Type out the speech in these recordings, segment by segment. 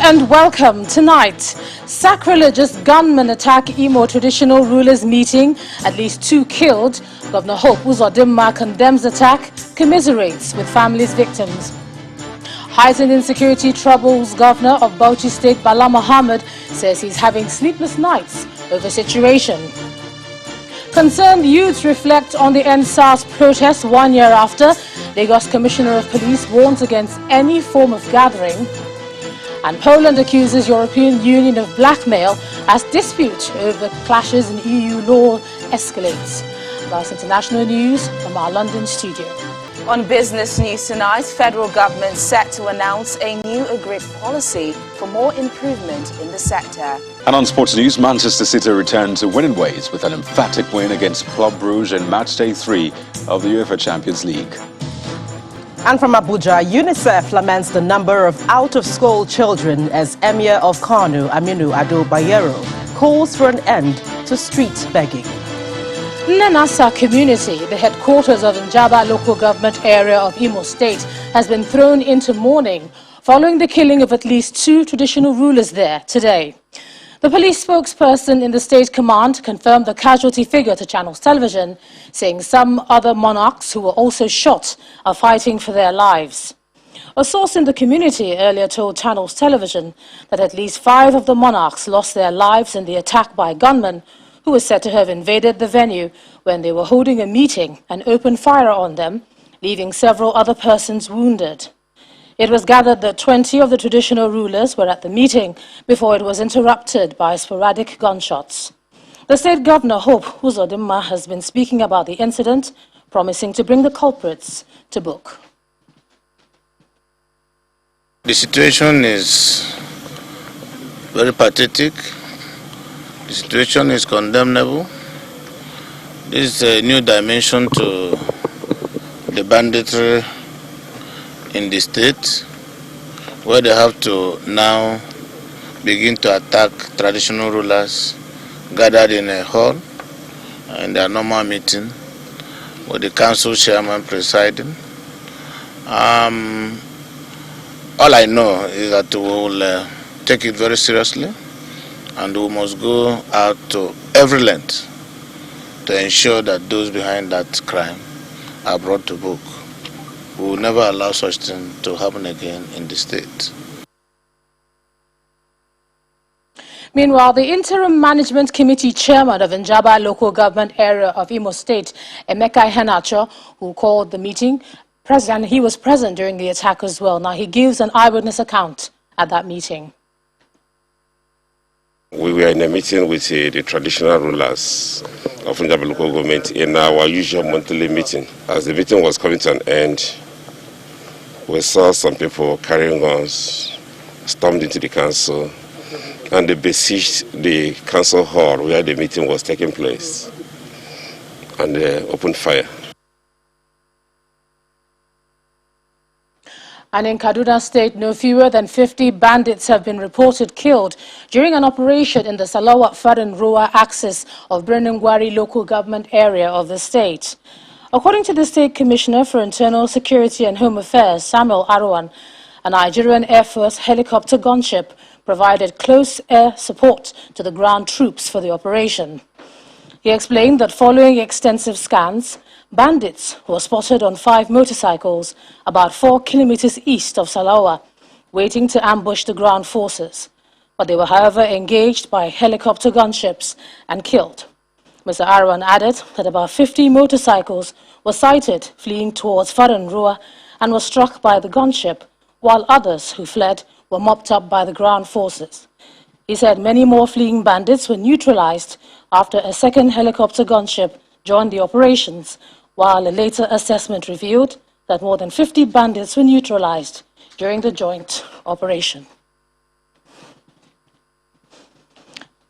And welcome. Tonight, sacrilegious gunmen attack Imo traditional rulers meeting, at least 2 killed. Governor Hope Uzodimma condemns attack, commiserates with families victims. Heightened insecurity troubles Governor of Bauchi State Bala Mohammed, says he's having sleepless nights over situation. Concerned youths reflect on the EndSARS protest 1 year after. Lagos Commissioner of Police warns against any form of gathering. And Poland accuses European Union of blackmail as dispute over clashes in EU law escalates. That's international news from our London studio. On business news tonight, federal government set to announce a new agreed policy for more improvement in the sector. And on sports news, Manchester City returned to winning ways with an emphatic win against Club Brugge in matchday 3 of the UEFA Champions League. And from Abuja, UNICEF laments the number of out-of-school children as Emir of Kano, Aminu Ado Bayero, calls for an end to street begging. Nenasa community, the headquarters of Njaba local government area of Imo State, has been thrown into mourning following the killing of at least 2 traditional rulers there today. The police spokesperson in the state command confirmed the casualty figure to Channels Television, saying some other monarchs who were also shot are fighting for their lives. A source in the community earlier told Channels Television that at least 5 of the monarchs lost their lives in the attack by gunmen who were said to have invaded the venue when they were holding a meeting and opened fire on them, leaving several other persons wounded. It was gathered that 20 of the traditional rulers were at the meeting before it was interrupted by sporadic gunshots. The state governor, Hope Uzodimma, has been speaking about the incident, promising to bring the culprits to book. The situation is very pathetic. The situation is condemnable. This is a new dimension to the banditry in the state, where they have to now begin to attack traditional rulers gathered in a hall in their normal meeting with the council chairman presiding. All I know is that we will take it very seriously, and we must go out to every length to ensure that those behind that crime are brought to book. We will never allow such thing to happen again in the state. Meanwhile, the Interim Management Committee Chairman of Njaba Local Government Area of Imo State, Emeka Iheanacho, who called the meeting, he was present during the attack as well. Now, he gives an eyewitness account at that meeting. We were in a meeting with the traditional rulers of Njaba local government in our usual monthly meeting. As the meeting was coming to an end, we saw some people carrying guns, stormed into the council, and they besieged the council hall where the meeting was taking place, and they opened fire. And in Kaduna State, no fewer than 50 bandits have been reported killed during an operation in the Salawa-Farin-Roa axis of Brenungwari local government area of the state. According to the State Commissioner for Internal Security and Home Affairs, Samuel Arwan, a Nigerian Air Force helicopter gunship provided close air support to the ground troops for the operation. He explained that following extensive scans, bandits were spotted on 5 motorcycles about 4 kilometers east of Salawa, waiting to ambush the ground forces. But they were, however, engaged by helicopter gunships and killed. Mr. Arwan added that about 50 motorcycles were sighted fleeing towards Farin-Roa and were struck by the gunship, while others who fled were mopped up by the ground forces. He said many more fleeing bandits were neutralized after a second helicopter gunship joined the operations, while a later assessment revealed that more than 50 bandits were neutralized during the joint operation.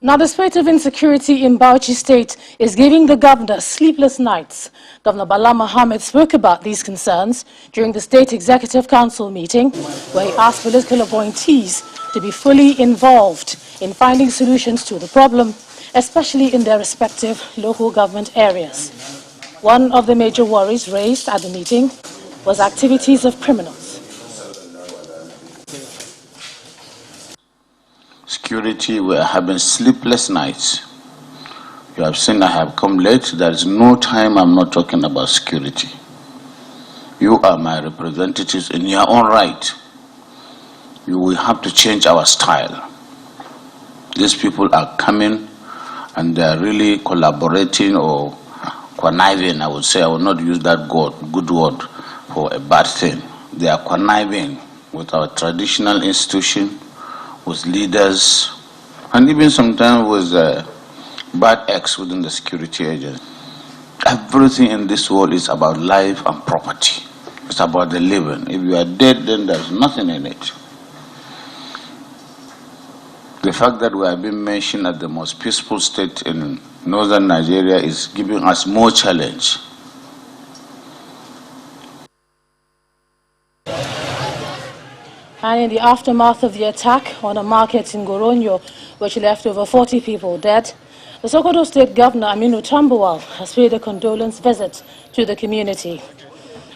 Now, the spate of insecurity in Bauchi State is giving the governor sleepless nights. Governor Bala Mohammed spoke about these concerns during the State Executive Council meeting, where he asked political appointees to be fully involved in finding solutions to the problem, especially in their respective local government areas. One of the major worries raised at the meeting was activities of criminals. security, we are having sleepless nights. You have seen I have come late. There is no time I'm not talking about security. You are my representatives in your own right. You will have to change our style. These people are coming and they are really collaborating or conniving, I would say. I will not use that good word for a bad thing. They are conniving with our traditional institution, with leaders, and even sometimes with bad acts within the security agency. Everything in this world is about life and property. It's about the living. If you are dead, then there's nothing in it. The fact that we have been mentioned as the most peaceful state in northern Nigeria is giving us more challenge. And in the aftermath of the attack on a market in Goronyo, which left over 40 people dead, the Sokoto State Governor Aminu Tambuwal has paid a condolence visit to the community.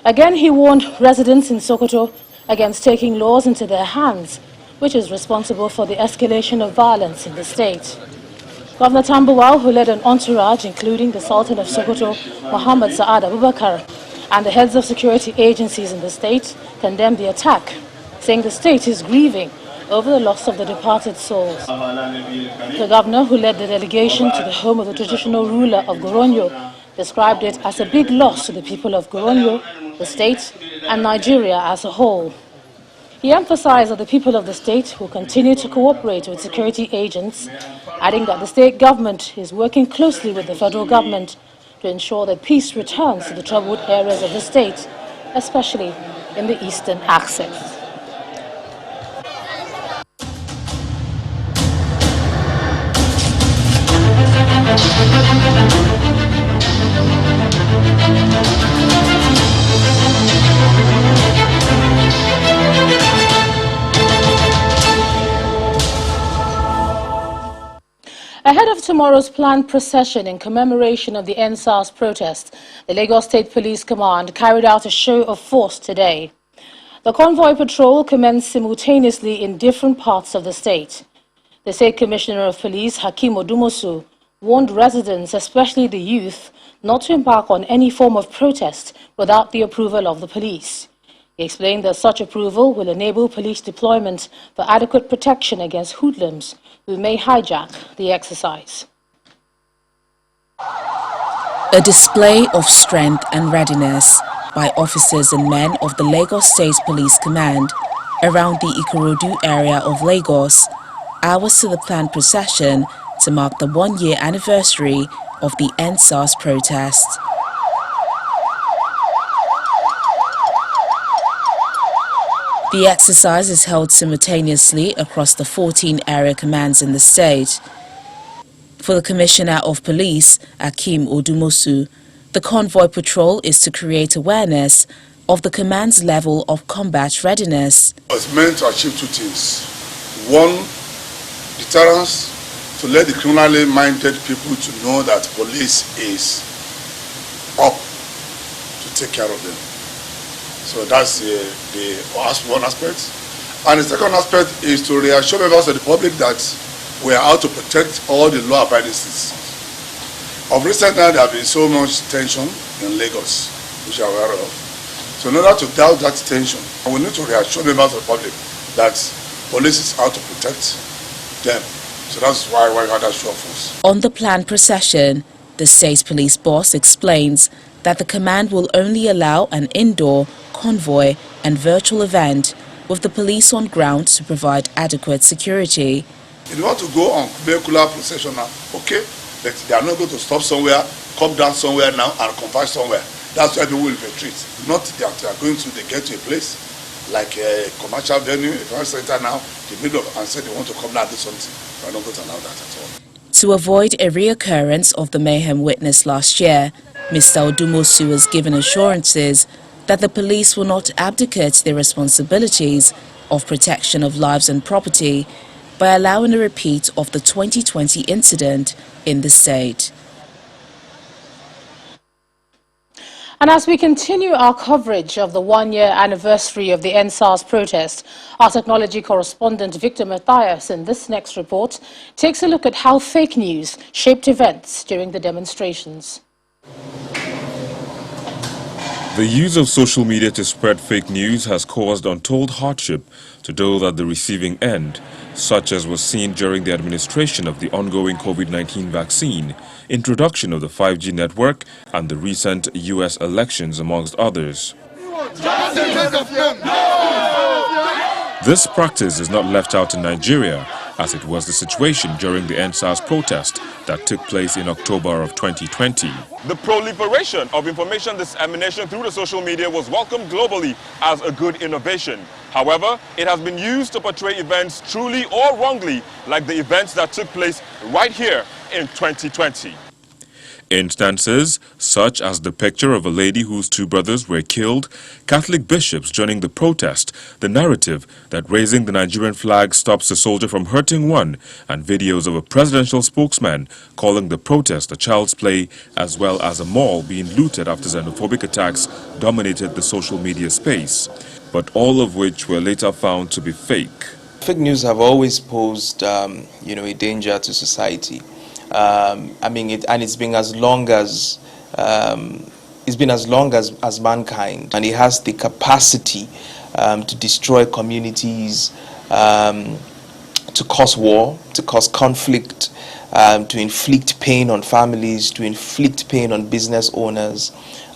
Again, he warned residents in Sokoto against taking laws into their hands, which is responsible for the escalation of violence in the state. Governor Tambuwal, who led an entourage including the Sultan of Sokoto, Muhammad Sa'ad Abubakar, and the heads of security agencies in the state, condemned the attack, saying the state is grieving over the loss of the departed souls. The governor, who led the delegation to the home of the traditional ruler of Goronyo, described it as a big loss to the people of Goronyo, the state, and Nigeria as a whole. He emphasized that the people of the state will continue to cooperate with security agents, adding that the state government is working closely with the federal government to ensure that peace returns to the troubled areas of the state, especially in the eastern axis. Ahead of tomorrow's planned procession in commemoration of the EndSARS protest, the Lagos State Police Command carried out a show of force today. The convoy patrol commenced simultaneously in different parts of the state. The State Commissioner of Police, Hakeem Odumosu, warned residents, especially the youth, not to embark on any form of protest without the approval of the police. He explained that such approval will enable police deployment for adequate protection against hoodlums who may hijack the exercise. A display of strength and readiness by officers and men of the Lagos State Police Command around the Ikorodu area of Lagos, hours to the planned procession to mark the one-year anniversary of the EndSARS protest. The exercise is held simultaneously across the 14 area commands in the state. For the Commissioner of Police, Hakeem Odumosu, the convoy patrol is to create awareness of the command's level of combat readiness. It's meant to achieve two things. One, deterrence, to let the criminally minded people to know that police is up to take care of them. So that's one aspect. And the second aspect is to reassure members of the public that we are out to protect all the law-abiding citizens. Of recent now, there has been so much tension in Lagos, which you are aware of. So in order to doubt that tension, we need to reassure members of the public that police is out to protect them. So that's why we had that show of force. On the planned procession, the state police boss explains that the command will only allow an indoor, convoy and virtual event with the police on ground to provide adequate security. If you want to go on vehicular procession now, okay, but they are not going to stop somewhere, come down somewhere now and converge somewhere. That's why people will retreat. Not that they are going to get to a place like a commercial venue, a commercial center now, the middle of and say they want to come down and do something. We are not going to allow that at all. To avoid a reoccurrence of the mayhem witnessed last year, Mr. Odumosu has given assurances that the police will not abdicate their responsibilities of protection of lives and property by allowing a repeat of the 2020 incident in the state. And as we continue our coverage of the one-year anniversary of the EndSARS protest, our technology correspondent Victor Matthias in this next report takes a look at how fake news shaped events during the demonstrations. The use of social media to spread fake news has caused untold hardship to those at the receiving end, such as was seen during the administration of the ongoing COVID-19 vaccine, introduction of the 5G network, and the recent U.S. elections, amongst others. This practice is not left out in Nigeria, as it was the situation during the EndSARS protest that took place in October of 2020. The proliferation of information dissemination through the social media was welcomed globally as a good innovation. However, it has been used to portray events truly or wrongly, like the events that took place right here in 2020. Instances such as the picture of a lady whose two brothers were killed, Catholic bishops joining the protest, the narrative that raising the Nigerian flag stops a soldier from hurting one, and videos of a presidential spokesman calling the protest a child's play, as well as a mall being looted after xenophobic attacks dominated the social media space, but all of which were later found to be fake. Fake news have always posed, a danger to society. It's been as long as mankind, and it has the capacity to destroy communities, to cause war, to cause conflict, to inflict pain on families, to inflict pain on business owners.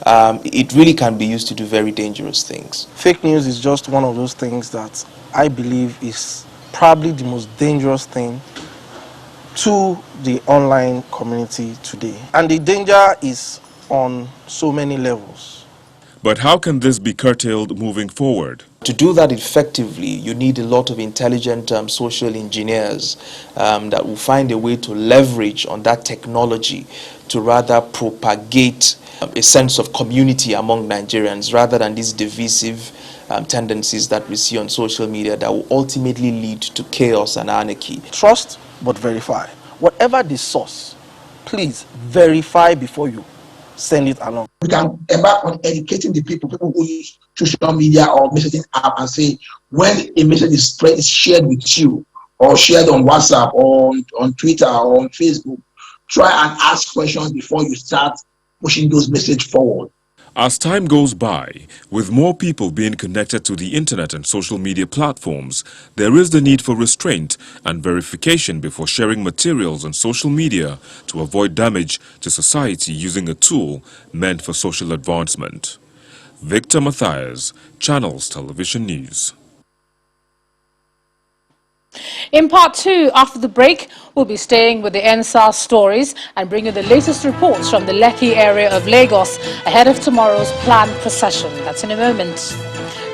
It really can be used to do very dangerous things. Fake news is just one of those things that I believe is probably the most dangerous thing to the online community today. And the danger is on so many levels. But how can this be curtailed moving forward? To do that effectively, you need a lot of intelligent social engineers that will find a way to leverage on that technology to rather propagate a sense of community among Nigerians, rather than these divisive tendencies that we see on social media that will ultimately lead to chaos and anarchy. Trust, but verify. Whatever the source, please verify before you send it along. We can embark on educating the people who use social media or messaging app, and say when a message is shared with you or shared on WhatsApp or on Twitter or on Facebook, try and ask questions before you start pushing those messages forward. As time goes by, with more people being connected to the internet and social media platforms, there is the need for restraint and verification before sharing materials on social media to avoid damage to society using a tool meant for social advancement. Victor Matthias, Channels Television News. In part 2, after the break, we'll be staying with the EndSARS stories and bringing the latest reports from the Lekki area of Lagos ahead of tomorrow's planned procession. That's in a moment.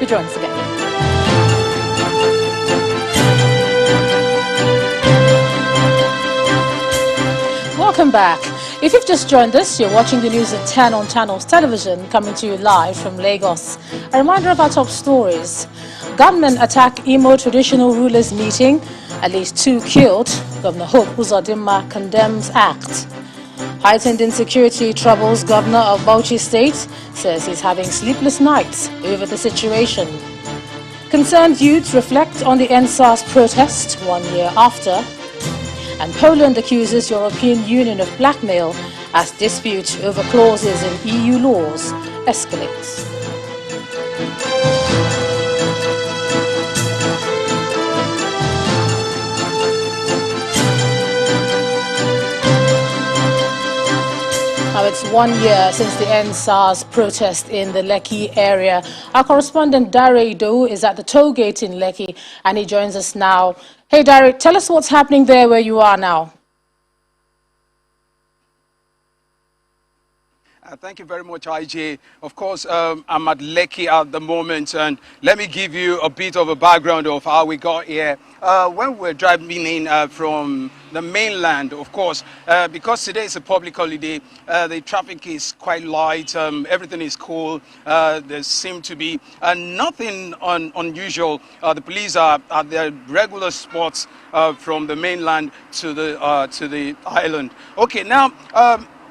You join us again. Welcome back. If you've just joined us, you're watching the news at 10 on Channels Television, coming to you live from Lagos. A reminder of our top stories. Gunmen attack Imo traditional rulers meeting, at least 2 killed. Governor Hope Uzodinma condemns act. Heightened insecurity troubles Governor of Bauchi State, says he's having sleepless nights over the situation. Concerned youths reflect on the EndSARS protest 1 year after. And Poland accuses European Union of blackmail as dispute over clauses in EU laws escalates. Now it's 1 year since the EndSARS protest in the Lekki area. Our correspondent Dare Ido is at the toll gate in Lekki and he joins us now. Hey Dare, tell us what's happening there where you are now. Thank you very much, IJ. Of course, I'm at Lekki at the moment, and let me give you a bit of a background of how we got here. When we're driving in from the mainland, of course, because today is a public holiday, the traffic is quite light, everything is cool, there seems to be nothing unusual. The police are at their regular spots from the mainland to the island. Okay, now,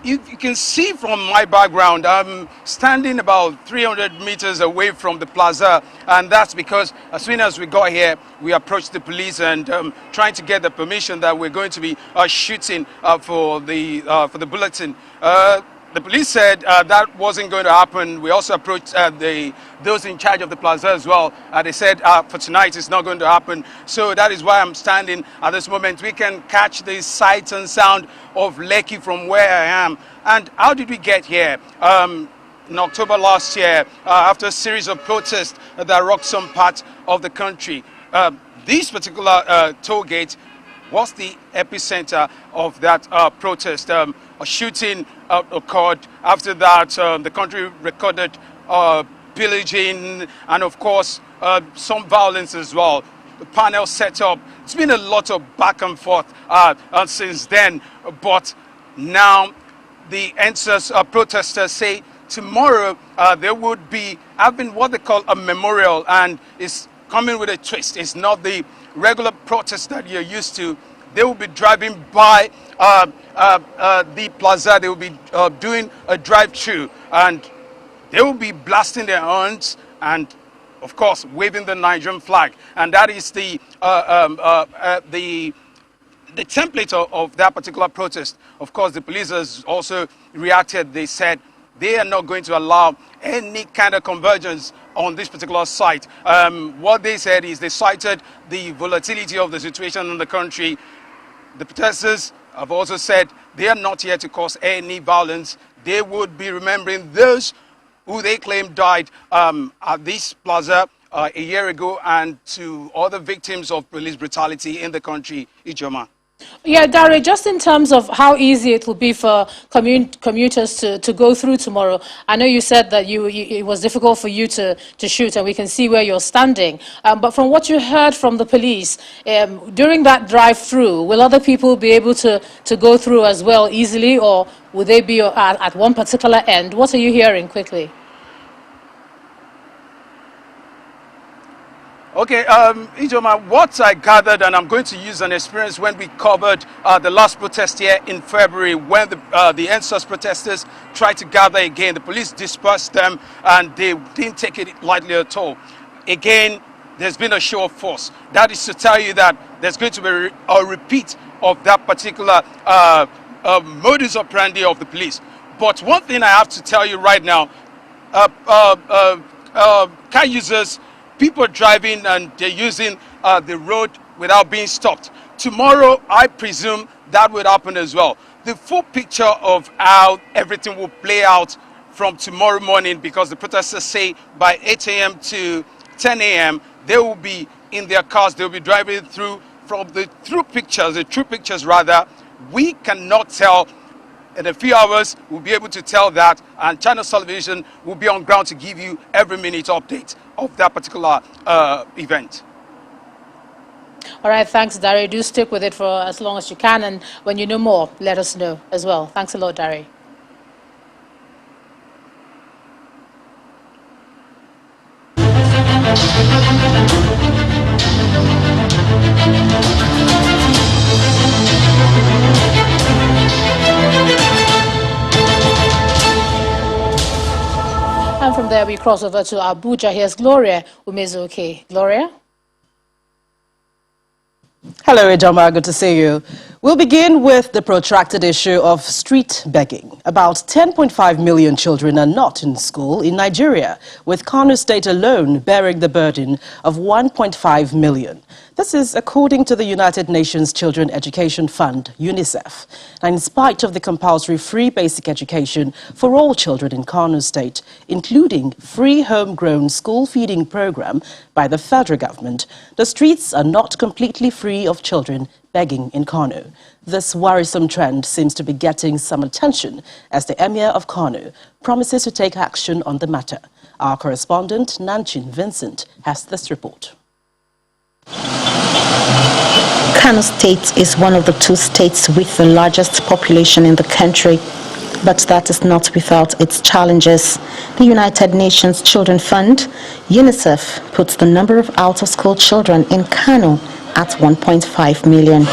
you can see from my background, I'm standing about 300 meters away from the plaza, and that's because as soon as we got here, we approached the police and trying to get the permission that we're going to be shooting for the bulletin. The police said that wasn't going to happen. We also approached those in charge of the plaza as well. They said for tonight it's not going to happen. So that is why I'm standing at this moment. We can catch the sight and sound of Lekki from where I am. And how did we get here? In October last year, after a series of protests that rocked some parts of the country, this particular toll gate was the epicenter of that protest. A shooting occurred. After that, the country recorded pillaging and, of course, some violence as well. The panel set up. It's been a lot of back and forth since then. But now the EndSARS protesters say tomorrow there would be having what they call a memorial, and it's coming with a twist. It's not the regular protest that you're used to. They will be driving by the plaza. They will be doing a drive-through, and they will be blasting their horns and, of course, waving the Nigerian flag. And that is the template of that particular protest. Of course, the police has also reacted. They said they are not going to allow any kind of convergence on this particular site. What they said is they cited the volatility of the situation in the country. The protesters have also said they are not here to cause any violence. They would be remembering those who they claim died at this plaza a year ago, and to other victims of police brutality in the country. Ijoma. Yeah, Dari, just in terms of how easy it will be for commuters to go through tomorrow, I know you said that it was difficult for you to shoot, and we can see where you're standing. But from what you heard from the police, during that drive-through, will other people be able to go through as well easily, or will they be at one particular end? What are you hearing quickly? Okay, Ijoma, what I gathered, and I'm going to use an experience when we covered the last protest here in February, when the EndSARS protesters tried to gather again. The police dispersed them, and they didn't take it lightly at all. Again, there's been a show of force. That is to tell you that there's going to be a repeat of that particular modus operandi of the police. But one thing I have to tell you right now, car users, people driving and they're using the road without being stopped. Tomorrow, I presume that would happen as well. The full picture of how everything will play out from tomorrow morning, because the protesters say by 8 a.m. to 10 a.m. they will be in their cars. They'll be driving through. From the true pictures rather, we cannot tell. In a few hours, we'll be able to tell that, and Channel Television will be on ground to give you every minute update of that particular event. All right, thanks, Dari. Do stick with it for as long as you can, and when you know more, let us know as well. Thanks a lot, Dari. And from there, we cross over to Abuja. Here's Gloria Umezuoke. Gloria? Hello, Ijoma. Good to see you. We'll begin with the protracted issue of street begging. About 10.5 million children are not in school in Nigeria, with Kano State alone bearing the burden of 1.5 million. This is according to the United Nations Children Education Fund, UNICEF. And in spite of the compulsory free basic education for all children in Kano State, including free homegrown school feeding program by the federal government, the streets are not completely free of children begging in Kano. This worrisome trend seems to be getting some attention as the Emir of Kano promises to take action on the matter. Our correspondent, Nanchin Vincent, has this report. Kano State is one of the two states with the largest population in the country, but that is not without its challenges. The United Nations Children Fund, UNICEF, puts the number of out-of-school children in Kano at 1.5 million.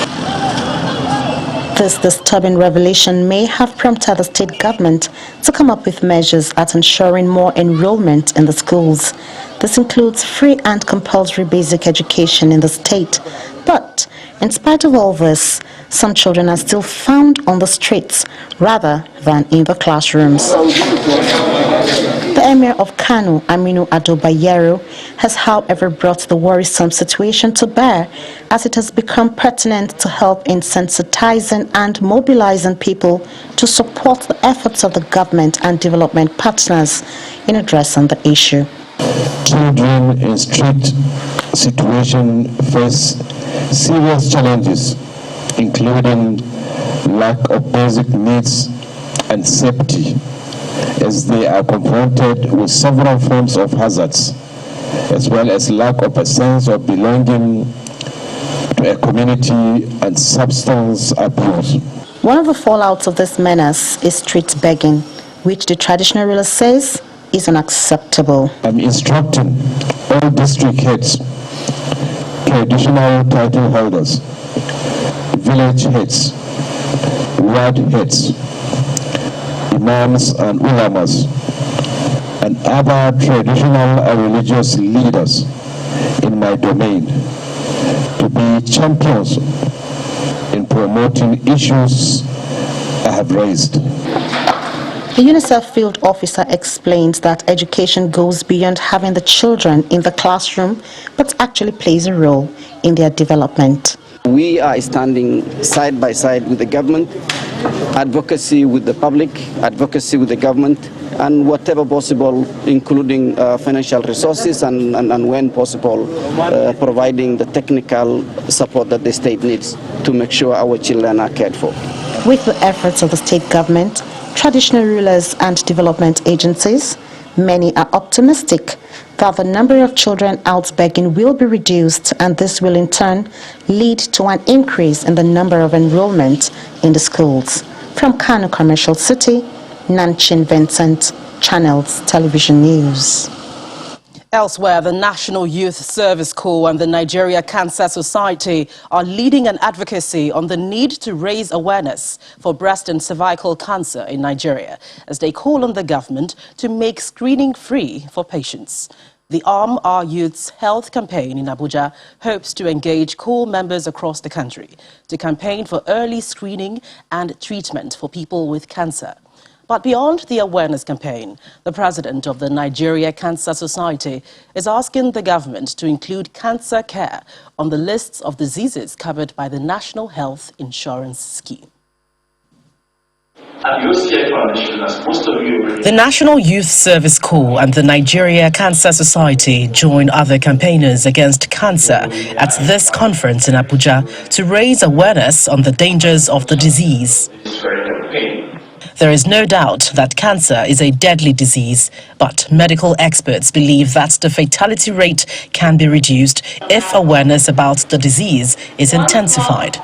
This disturbing revelation may have prompted the state government to come up with measures at ensuring more enrollment in the schools. This includes free and compulsory basic education in the state. But in spite of all this, some children are still found on the streets rather than in the classrooms. The Emir of Kano, Aminu Ado Bayero, has however brought the worrisome situation to bear, as it has become pertinent to help in sensitizing and mobilizing people to support the efforts of the government and development partners in addressing the issue. Children in street situation face serious challenges, including lack of basic needs and safety, as they are confronted with several forms of hazards, as well as lack of a sense of belonging to a community and substance abuse. One of the fallouts of this menace is street begging, which the traditional ruler says is unacceptable. I'm instructing all district heads, traditional title holders, village heads, ward heads, imams and ulamas, and other traditional and religious leaders in my domain to be champions in promoting issues I have raised. The UNICEF field officer explains that education goes beyond having the children in the classroom, but actually plays a role in their development. We are standing side by side with the government, advocacy with the public, advocacy with the government, and whatever possible, including financial resources and when possible, providing the technical support that the state needs to make sure our children are cared for. With the efforts of the state government, traditional rulers and development agencies, many are optimistic that the number of children out begging will be reduced, and this will in turn lead to an increase in the number of enrollment in the schools. From Kano Commercial City, Nanchin Vincent, Channels Television News. Elsewhere, the National Youth Service Corps and the Nigeria Cancer Society are leading an advocacy on the need to raise awareness for breast and cervical cancer in Nigeria, as they call on the government to make screening free for patients. The Arm Our Youth's Health campaign in Abuja hopes to engage corps members across the country to campaign for early screening and treatment for people with cancer. But beyond the awareness campaign, the president of the Nigeria Cancer Society is asking the government to include cancer care on the lists of diseases covered by the National Health Insurance Scheme. The National Youth Service Corps and the Nigeria Cancer Society join other campaigners against cancer at this conference in Abuja to raise awareness on the dangers of the disease. There is no doubt that cancer is a deadly disease, but medical experts believe that the fatality rate can be reduced if awareness about the disease is intensified.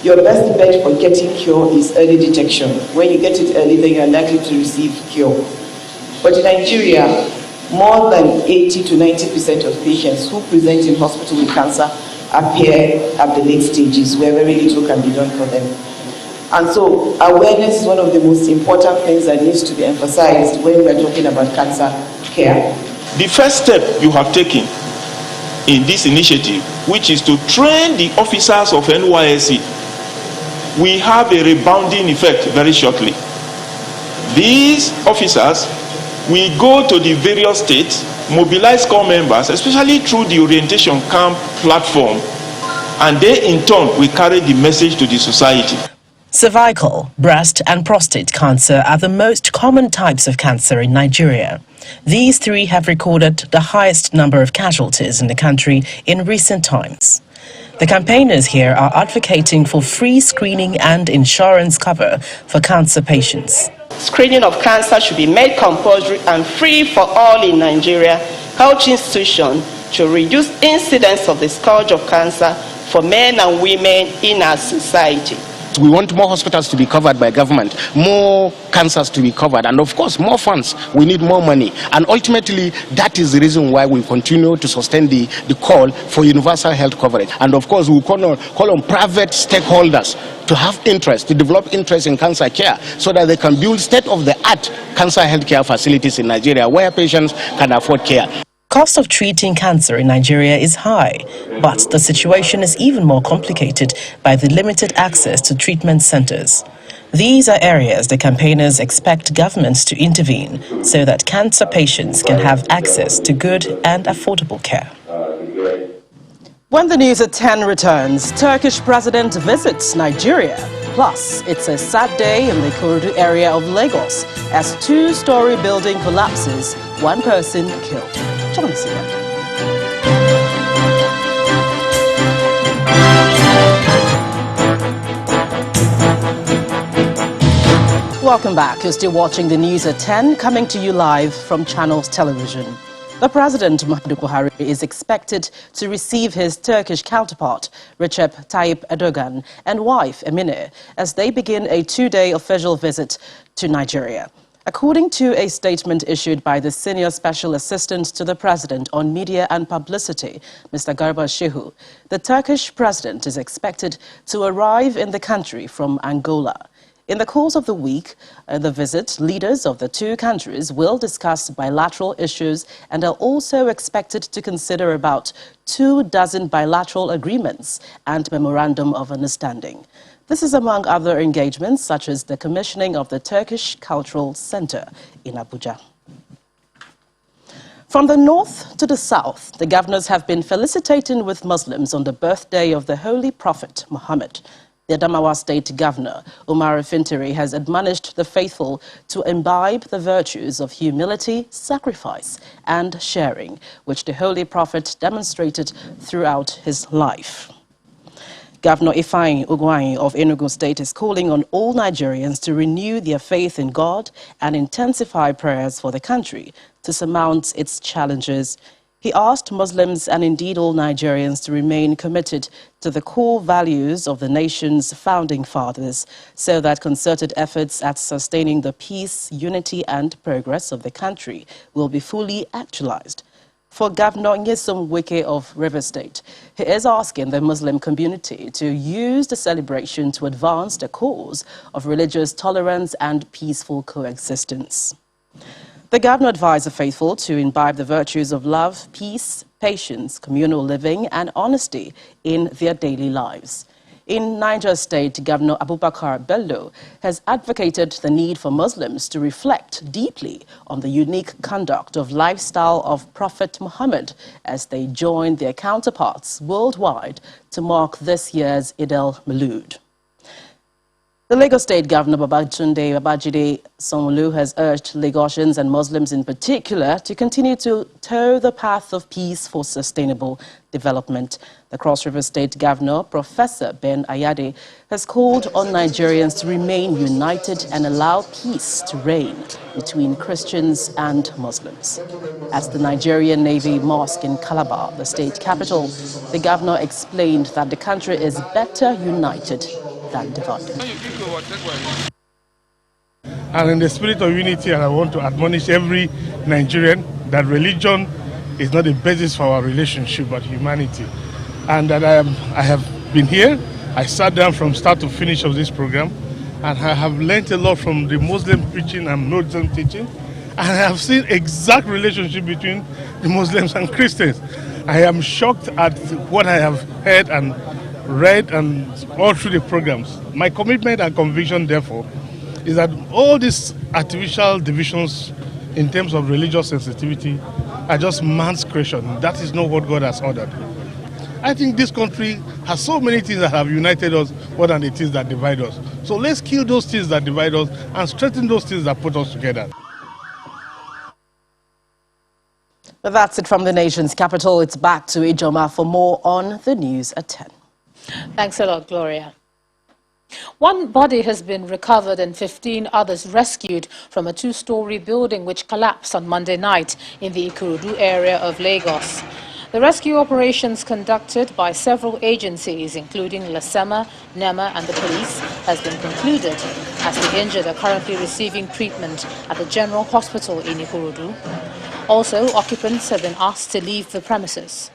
Your best bet for getting cure is early detection. When you get it early, then you are likely to receive cure. But in Nigeria, more than 80 to 90% of patients who present in hospital with cancer appear at the late stages, where very little can be done for them. And so awareness is one of the most important things that needs to be emphasized when we are talking about cancer care. The first step you have taken in this initiative, which is to train the officers of NYSC, we have a rebounding effect very shortly. These officers will go to the various states, mobilize corps members, especially through the orientation camp platform, and they in turn will carry the message to the society. Cervical, breast and prostate cancer are the most common types of cancer in Nigeria. These three have recorded the highest number of casualties in the country in recent times. The campaigners here are advocating for free screening and insurance cover for cancer patients. Screening of cancer should be made compulsory and free for all in Nigeria. Health institutions to reduce incidence of the scourge of cancer for men and women in our society. that we want more hospitals to be covered by government, more cancers to be covered, and of course more funds. We need more money, and ultimately that is the reason why we continue to sustain the call for universal health coverage. And of course we call on private stakeholders to have interest, to develop interest in cancer care, so that they can build state-of-the-art cancer healthcare facilities in Nigeria where patients can afford care. Cost of treating cancer in Nigeria is high, but the situation is even more complicated by the limited access to treatment centers. These are areas the campaigners expect governments to intervene so that cancer patients can have access to good and affordable care. When the news at 10 returns, Turkish president visits Nigeria. Plus, it's a sad day in the Ikorodu area of Lagos as two-story building collapses, one person killed. Join us again. Welcome back. You're still watching the news at 10, coming to you live from Channels Television. The President, Muhammadu Buhari, is expected to receive his Turkish counterpart, Recep Tayyip Erdogan, and wife, Emine, as they begin a two-day official visit to Nigeria. According to a statement issued by the Senior Special Assistant to the President on Media and Publicity, Mr. Garba Shehu, the Turkish President is expected to arrive in the country from Angola. In the course of the week, the visit, leaders of the two countries will discuss bilateral issues and are also expected to consider about 24 bilateral agreements and memorandum of understanding. This is among other engagements such as the commissioning of the Turkish Cultural Center in Abuja. From the north to the south, the governors have been felicitating with Muslims on the birthday of the Holy Prophet Muhammad. The Adamawa State Governor, Umar Fintiri, has admonished the faithful to imbibe the virtues of humility, sacrifice, and sharing, which the Holy Prophet demonstrated throughout his life. Governor Ifeanyi Ugwuanyi of Enugu State is calling on all Nigerians to renew their faith in God and intensify prayers for the country to surmount its challenges. He asked Muslims and indeed all Nigerians to remain committed to the core values of the nation's founding fathers so that concerted efforts at sustaining the peace, unity and progress of the country will be fully actualized. For Governor Nyesom Wike of River State, he is asking the Muslim community to use the celebration to advance the cause of religious tolerance and peaceful coexistence. The governor advised the faithful to imbibe the virtues of love, peace, patience, communal living and honesty in their daily lives. In Niger State, Governor Abubakar Bello has advocated the need for Muslims to reflect deeply on the unique conduct of lifestyle of Prophet Muhammad as they join their counterparts worldwide to mark this year's Eid-el-Maulud. The Lagos State Governor Babajide Sanwo-Olu has urged Lagosians and Muslims in particular to continue to toe the path of peace for sustainable development. The Cross River State Governor, Professor Ben Ayade, has called on Nigerians to remain united and allow peace to reign between Christians and Muslims. At the Nigerian Navy Mosque in Calabar, the state capital, the governor explained that the country is better united than divided. And in the spirit of unity, I want to admonish every Nigerian that religion is not the basis for our relationship, but humanity. And that I have been here. I sat down from start to finish of this program, and I have learned a lot from the Muslim preaching and Muslim teaching. And I have seen exact relationship between the Muslims and Christians. I am shocked at what I have heard and read and all through the programs. My commitment and conviction, therefore, is that all these artificial divisions in terms of religious sensitivity are just man's creation. That is not what God has ordered. I think this country has so many things that have united us more than the things that divide us. So let's kill those things that divide us and strengthen those things that put us together. Well, that's it from the nation's capital. It's back to Ijoma for more on the news at 10. Thanks a lot, Gloria. One body has been recovered and 15 others rescued from a two-story building which collapsed on Monday night in the Ikorodu area of Lagos. The rescue operations conducted by several agencies, including LASEMA, NEMA and the police, has been concluded, as the injured are currently receiving treatment at the General Hospital in Ikorodu. Also, occupants have been asked to leave the premises.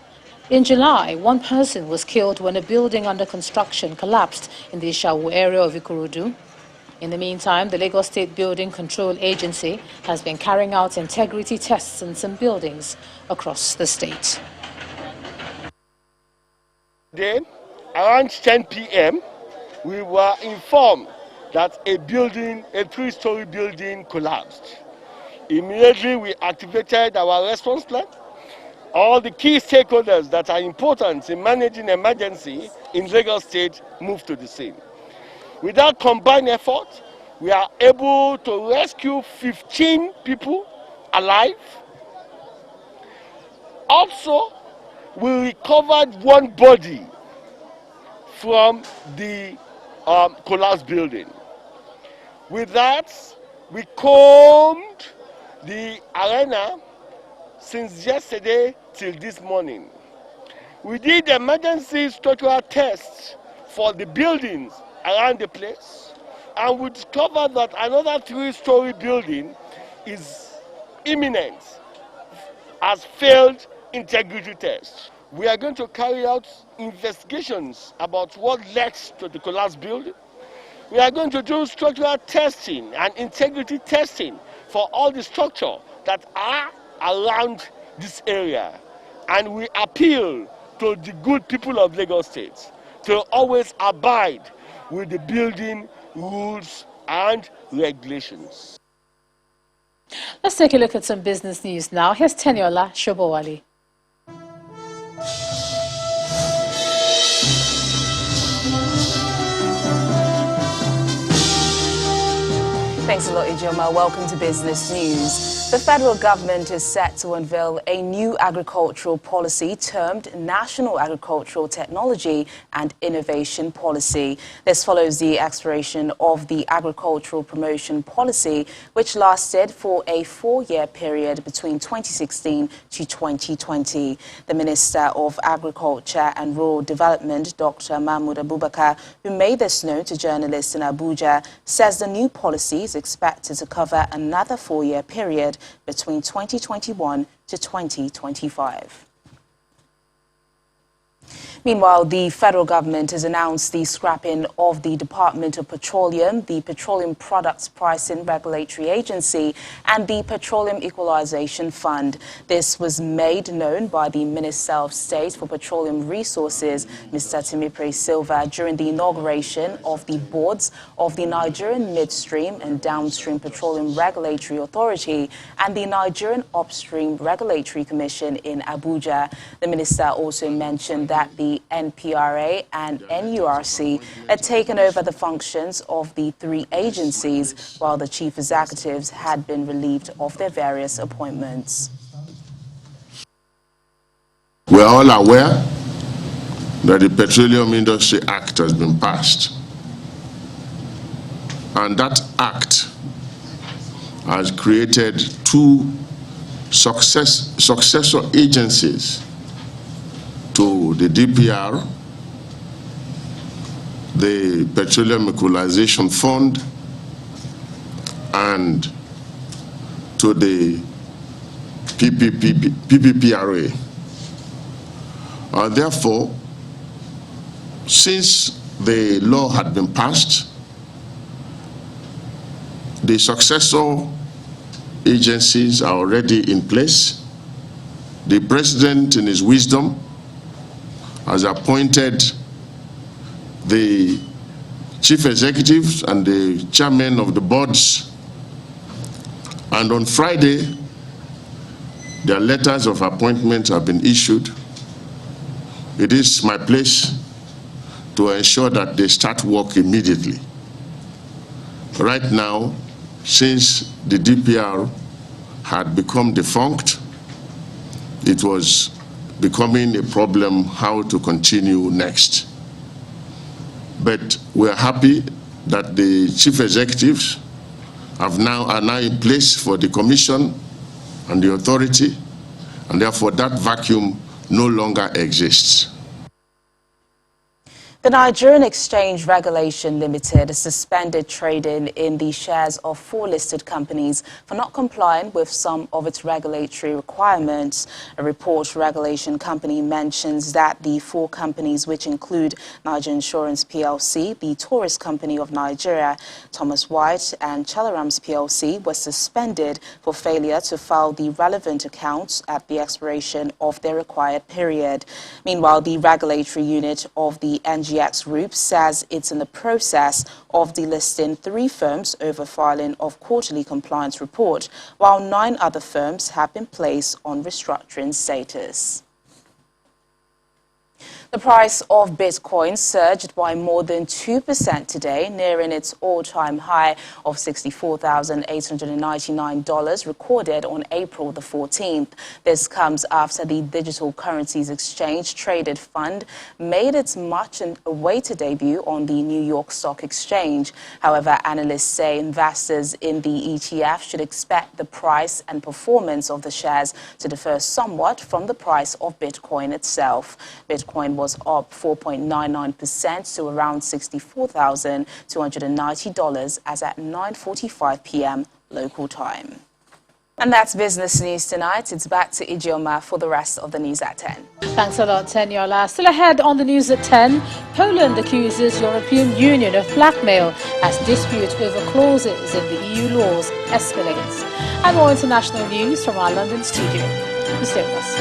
In July, one person was killed when a building under construction collapsed in the Ishawu area of Ikorodu. In the meantime, the Lagos State Building Control Agency has been carrying out integrity tests in some buildings across the state. Then, around 10 p.m., we were informed that a building, a 3-story building, collapsed. Immediately, we activated our response plan. All the key stakeholders that are important in managing emergency in Lagos State moved to the scene. With that combined effort, we are able to rescue 15 people alive. Also, we recovered one body from the collapsed building. With that, we combed the arena since yesterday till this morning. We did emergency structural tests for the buildings around the place, and we discovered that another 3-story building is imminent, has failed integrity tests. We are going to carry out investigations about what led to the collapsed building. We are going to do structural testing and integrity testing for all the structure that are around this area. And we appeal to the good people of Lagos State to always abide with the building rules and regulations. Let's take a look at some business news now. Here's Teniola Shobowale. Thanks a lot, Ijoma. Welcome to Business News. The federal government is set to unveil a new agricultural policy termed National Agricultural Technology and Innovation Policy. This follows the expiration of the Agricultural Promotion Policy, which lasted for a 4-year period between 2016 to 2020. The Minister of Agriculture and Rural Development, Dr. Mahmoud Abubakar, who made this known to journalists in Abuja, says the new policy is expected to cover another 4-year period between 2021 to 2025. Meanwhile, the federal government has announced the scrapping of the Department of Petroleum, the Petroleum Products Pricing Regulatory Agency, and the Petroleum Equalization Fund. This was made known by the Minister of State for Petroleum Resources, Mr. Timipre Silva, during the inauguration of the boards of the Nigerian Midstream and Downstream Petroleum Regulatory Authority and the Nigerian Upstream Regulatory Commission in Abuja. The minister also mentioned that the NPRA and NURC had taken over the functions of the 3 agencies, while the chief executives had been relieved of their various appointments. We are all aware that the Petroleum Industry Act has been passed, and that act has created 2 successor agencies to the DPR, the Petroleum Equalization Fund, and to the PPPRA. Therefore, since the law had been passed, the successor agencies are already in place. The President, in his wisdom, has appointed the chief executives and the chairman of the boards, and on Friday their letters of appointment have been issued. It is my place to ensure that they start work immediately. Right now, since the DPR had become defunct, it was becoming a problem how to continue next. But we're happy that the chief executives are now in place for the commission and the authority, and therefore that vacuum no longer exists. The Nigerian Exchange Regulation Limited suspended trading in the shares of 4 listed companies for not complying with some of its regulatory requirements. A report regulation company mentions that the 4 companies, which include Niger Insurance PLC, the Tourist Company of Nigeria, Thomas White and Chalarams PLC, were suspended for failure to file the relevant accounts at the expiration of their required period. Meanwhile, the regulatory unit of the NGX Group says it's in the process of delisting 3 firms over filing of quarterly compliance report, while 9 other firms have been placed on restructuring status. The price of Bitcoin surged by more than 2% today, nearing its all-time high of $64,899 recorded on April the 14th. This comes after the Digital Currencies Exchange Traded Fund made its much-awaited debut on the New York Stock Exchange. However, analysts say investors in the ETF should expect the price and performance of the shares to differ somewhat from the price of Bitcoin itself. Bitcoin was up 4.99% to around $64,290 as at 9:45 p.m. local time. And that's business news tonight. It's back to Ijeoma for the rest of the news at 10. Thanks a lot, Teniola. Still ahead on the news at 10, Poland accuses European Union of blackmail as dispute over clauses in the EU laws escalates. And more international news from our London studio. Please stay with us.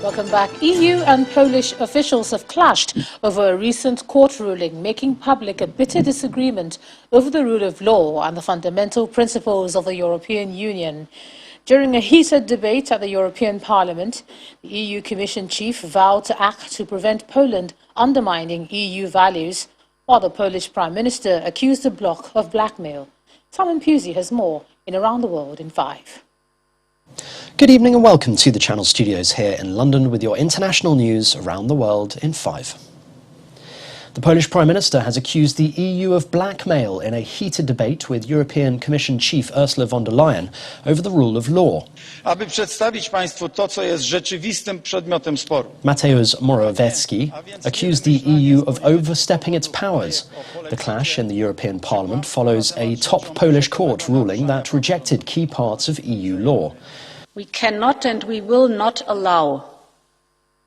Welcome back. EU and Polish officials have clashed over a recent court ruling, making public a bitter disagreement over the rule of law and the fundamental principles of the European Union. During a heated debate at the European Parliament, the EU Commission chief vowed to act to prevent Poland undermining EU values, while the Polish Prime Minister accused the bloc of blackmail. Simon Pusey has more in Around the World in 5. Good evening and welcome to the Channel Studios here in London with your international news around the world in 5. The Polish Prime Minister has accused the EU of blackmail in a heated debate with European Commission Chief Ursula von der Leyen over the rule of law. Aby przedstawić Państwu to, co jest rzeczywistym przedmiotem sporu. Mateusz Morawiecki accused the EU of overstepping its powers. The clash in the European Parliament follows a top Polish court ruling that rejected key parts of EU law. We cannot and we will not allow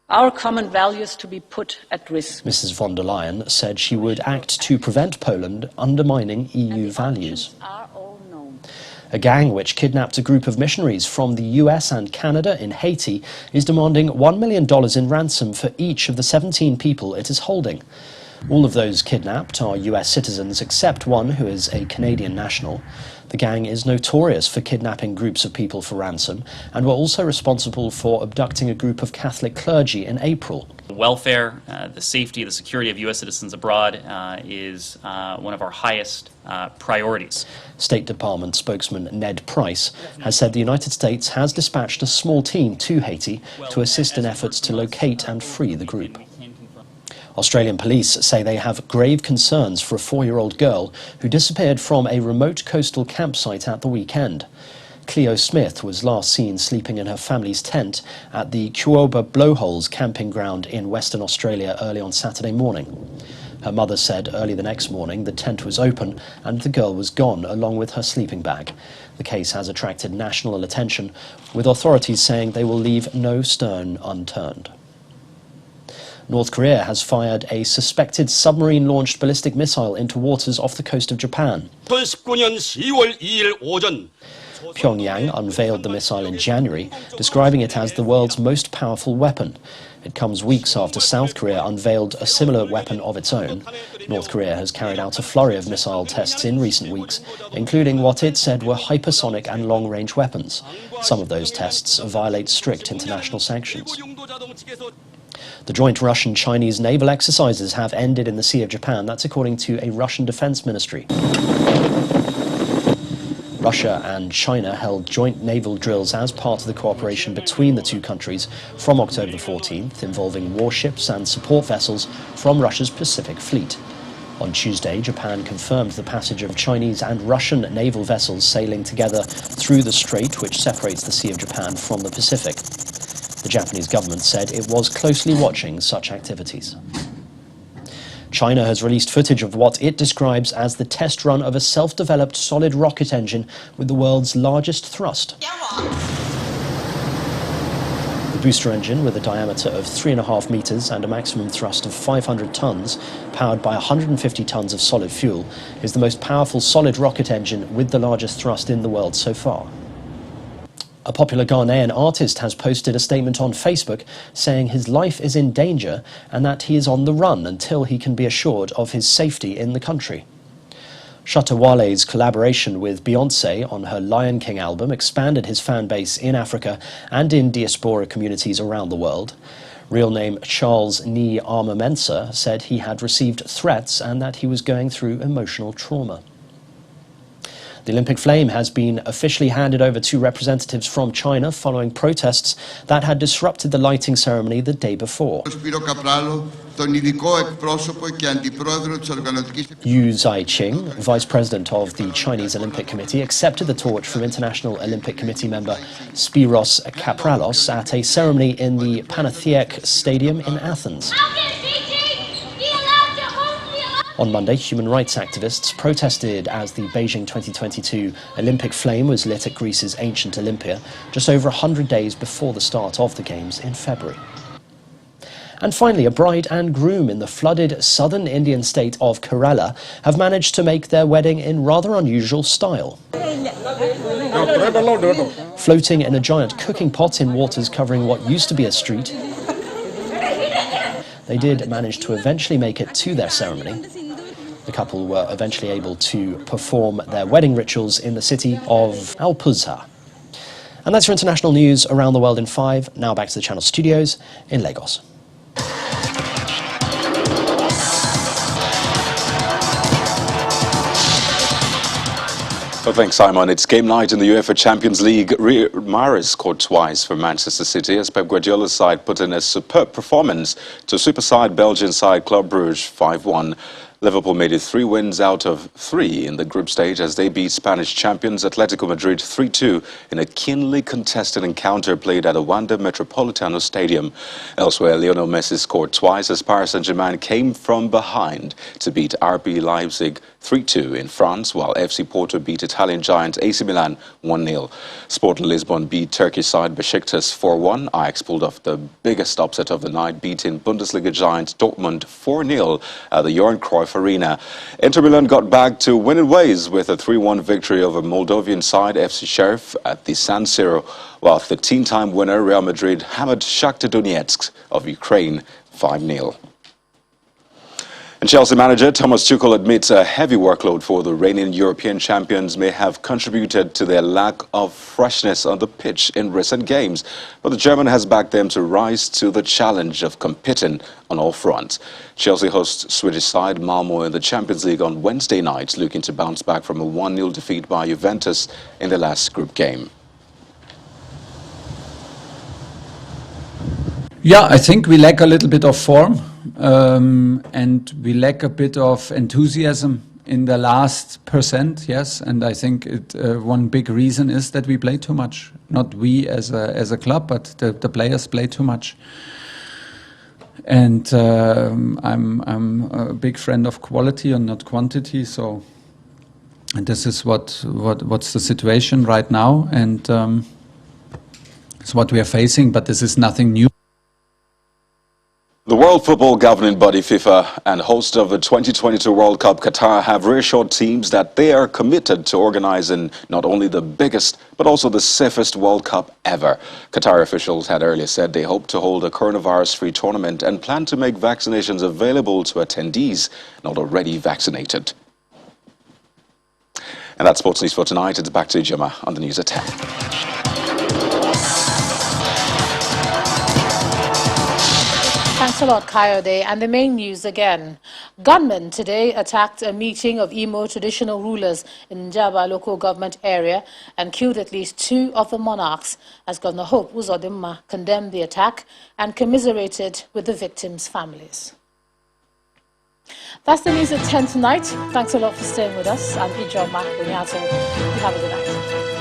our common values to be put at risk. Mrs. von der Leyen said she would act to prevent Poland undermining EU values. A gang which kidnapped a group of missionaries from the US and Canada in Haiti is demanding $1 million in ransom for each of the 17 people it is holding. All of those kidnapped are US citizens except one who is a Canadian national. The gang is notorious for kidnapping groups of people for ransom and were also responsible for abducting a group of Catholic clergy in April. Welfare, the safety, the security of U.S. citizens abroad is one of our highest priorities. State Department spokesman Ned Price has said the United States has dispatched a small team to Haiti to assist in efforts to locate and free the group. Australian police say they have grave concerns for a 4-year-old girl who disappeared from a remote coastal campsite at the weekend. Cleo Smith was last seen sleeping in her family's tent at the Kuoba Blowholes camping ground in Western Australia early on Saturday morning. Her mother said early the next morning the tent was open and the girl was gone along with her sleeping bag. The case has attracted national attention, with authorities saying they will leave no stone unturned. North Korea has fired a suspected submarine-launched ballistic missile into waters off the coast of Japan. 2019년 10월 2일 오전 Pyongyang unveiled the missile in January, describing it as the world's most powerful weapon. It comes weeks after South Korea unveiled a similar weapon of its own. North Korea has carried out a flurry of missile tests in recent weeks, including what it said were hypersonic and long-range weapons. Some of those tests violate strict international sanctions. The joint Russian-Chinese naval exercises have ended in the Sea of Japan. That's according to a Russian Defense Ministry. Russia and China held joint naval drills as part of the cooperation between the two countries from October the 14th, involving warships and support vessels from Russia's Pacific Fleet. On Tuesday, Japan confirmed the passage of Chinese and Russian naval vessels sailing together through the strait which separates the Sea of Japan from the Pacific. The Japanese government said it was closely watching such activities. China has released footage of what it describes as the test run of a self-developed solid rocket engine with the world's largest thrust. The booster engine, with a diameter of 3.5 meters and a maximum thrust of 500 tons, powered by 150 tons of solid fuel, is the most powerful solid rocket engine with the largest thrust in the world so far. A popular Ghanaian artist has posted a statement on Facebook saying his life is in danger and that he is on the run until he can be assured of his safety in the country. Shatta Wale's collaboration with Beyoncé on her Lion King album expanded his fan base in Africa and in diaspora communities around the world. Real name Charles Ni Armamensa said he had received threats and that he was going through emotional trauma. The Olympic flame has been officially handed over to representatives from China following protests that had disrupted the lighting ceremony the day before. Yu Zaiqing, vice president of the Chinese Olympic Committee, accepted the torch from International Olympic Committee member Spiros Kapralos at a ceremony in the Panathiaik Stadium in Athens. On Monday, human rights activists protested as the Beijing 2022 Olympic flame was lit at Greece's ancient Olympia, just over 100 days before the start of the Games in February. And finally, a bride and groom in the flooded southern Indian state of Kerala have managed to make their wedding in rather unusual style. Floating in a giant cooking pot in waters covering what used to be a street, they did manage to eventually make it to their ceremony. The couple were eventually able to perform their wedding rituals in the city of Alpuzha. And that's your international news around the world in 5. Now back to the channel studios in Lagos. Well, thanks, Simon. It's game night in the UEFA Champions League. Mahrez scored twice for Manchester City as Pep Guardiola's side put in a superb performance to super-side Belgian side Club Brugge 5-1. Liverpool made it 3 wins out of 3 in the group stage as they beat Spanish champions Atletico Madrid 3-2 in a keenly contested encounter played at the Wanda Metropolitano Stadium. Elsewhere, Lionel Messi scored twice as Paris Saint-Germain came from behind to beat RB Leipzig 3-2 in France, while FC Porto beat Italian giant AC Milan 1-0. Sporting Lisbon beat Turkish side Besiktas 4-1. Ajax pulled off the biggest upset of the night, beating Bundesliga giant Dortmund 4-0 at the Johan Cruyff Arena. Inter Milan got back to winning ways with a 3-1 victory over Moldovan side FC Sheriff at the San Siro, while 13-time winner Real Madrid hammered Shakhtar Donetsk of Ukraine 5-0. And Chelsea manager Thomas Tuchel admits a heavy workload for the reigning European champions may have contributed to their lack of freshness on the pitch in recent games. But the German has backed them to rise to the challenge of competing on all fronts. Chelsea hosts Swedish side Malmo in the Champions League on Wednesday night, looking to bounce back from a 1-0 defeat by Juventus in the last group game. Yeah, I think we lack a little bit of form. And we lack a bit of enthusiasm in the last %, yes. And I think one big reason is that we play too much. Not we as a club, but the players play too much. And I'm a big friend of quality and not quantity. So, and this is what's the situation right now, and it's what we are facing. But this is nothing new. The World Football Governing Body FIFA and host of the 2022 World Cup Qatar have reassured teams that they are committed to organizing not only the biggest but also the safest World Cup ever. Qatar officials had earlier said they hope to hold a coronavirus-free tournament and plan to make vaccinations available to attendees not already vaccinated. And that's sports news for tonight. It's back to Gemma on the news at 10. Thanks a lot, Kayode. And the main news again. Gunmen today attacked a meeting of Imo traditional rulers in Njaba local government area and killed at least 2 of the monarchs, as Governor Hope Uzodimma condemned the attack and commiserated with the victims' families. That's the news at 10 tonight. Thanks a lot for staying with us. I'm Ijoma Bunyato. You have a good night.